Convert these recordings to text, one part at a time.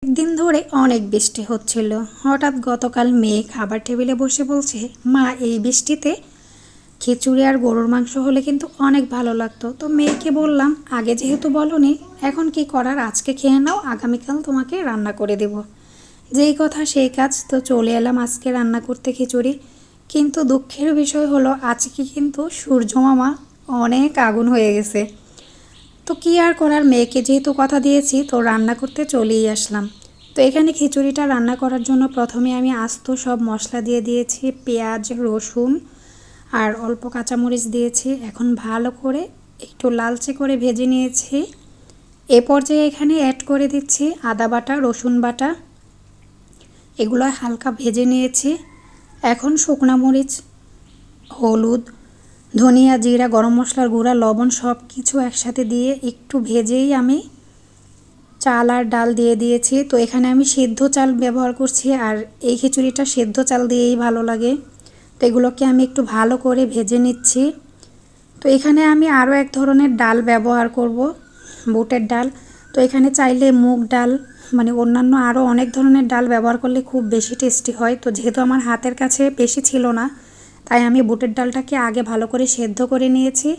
একদিন ধরে অনেক বৃষ্টি হচ্ছিল। হঠাৎ গতকাল মেয়ে খাবার টেবিলে বসে বলছে, মা এই বৃষ্টিতে খিচুড়ি আর গরুর মাংস হলে কিন্তু অনেক ভালো লাগতো। তো মেয়েকে বললাম, আগে যেহেতু বলনি, এখন কি করার, আজকে খেয়ে নাও, আগামীকাল তোমাকে রান্না করে দেব। যেই কথা সেই কাজ, তো চলে এলাম আজকে রান্না করতে খিচুড়ি। কিন্তু দুঃখের বিষয় হলো আজকে কিন্তু সূর্য মামা অনেক আগুন হয়ে গেছে। তো কী আর করার, মেয়েকে যেহেতু কথা দিয়েছি তো রান্না করতে চলেই আসলাম। তো এখানে খিচুড়িটা রান্না করার জন্য প্রথমে আমি আস্ত সব মশলা দিয়ে দিয়েছি, পেঁয়াজ, রসুন আর অল্প কাঁচামরিচ দিয়েছি। এখন ভালো করে একটু লালচে করে ভেজে নিয়েছি। এ পর্যায়ে এখানে অ্যাড করে দিচ্ছি আদা বাটা, রসুন বাটা, এগুলো হালকা ভেজে নিয়েছি। এখন শুকনো মরিচ, হলুদ, ধনিয়া, জিরা, গরম মশলার গুঁড়া, লবণ সব কিছু একসাথে দিয়ে একটু ভেজেই আমি চাল আর ডাল দিয়ে দিয়েছি। তো এখানে আমি সেদ্ধ চাল ব্যবহার করছি, আর এই খিচুড়িটা সেদ্ধ চাল দিয়েই ভালো লাগে। তো এগুলোকে আমি একটু ভালো করে ভেজে নিচ্ছি। তো এখানে আমি আরও এক ধরনের ডাল ব্যবহার করব, বুটের ডাল। তো এখানে চাইলে মুগ ডাল, মানে অন্যান্য আরও অনেক ধরনের ডাল ব্যবহার করলে খুব বেশি টেস্টি হয়। তো যেহেতু আমার হাতের কাছে বেশি ছিল না, তাই আমি বুটের ডালটাকে আগে ভালো করে সেদ্ধ করে নিয়েছি।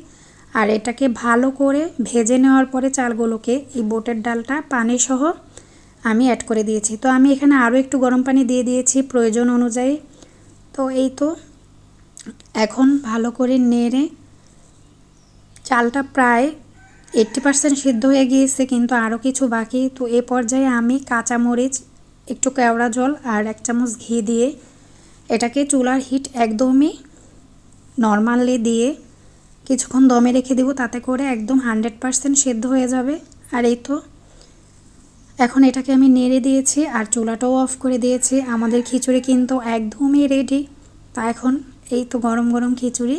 আর এটাকে ভালো করে ভেজে নেওয়ার পরে চালগুলোকে এই বুটের ডালটা পানি সহ আমি অ্যাড করে দিয়েছি। তো আমি এখানে আরও একটু গরম পানি দিয়ে দিয়েছি প্রয়োজন অনুযায়ী। তো এই তো এখন ভালো করে নেড়ে, চালটা প্রায় 80% সিদ্ধ হয়ে গিয়েছে, কিন্তু আরও কিছু বাকি। তো এ পর্যায়ে আমি কাঁচামরিচ, একটু কেওড়া জল আর 1 চামচ ঘি দিয়ে এটাকে চুলার হিট একদমই নর্মালি দিয়ে কিছুক্ষণ দমে রেখে দেব, তাতে করে একদম 100% সিদ্ধ হয়ে যাবে। আর এই তো এখন এটাকে আমি নেড়ে দিয়েছি আর চুলাটাও অফ করে দিয়েছি। আমাদের খিচুড়ি কিন্তু একদমই রেডি। তা এখন এই তো গরম গরম খিচুড়ি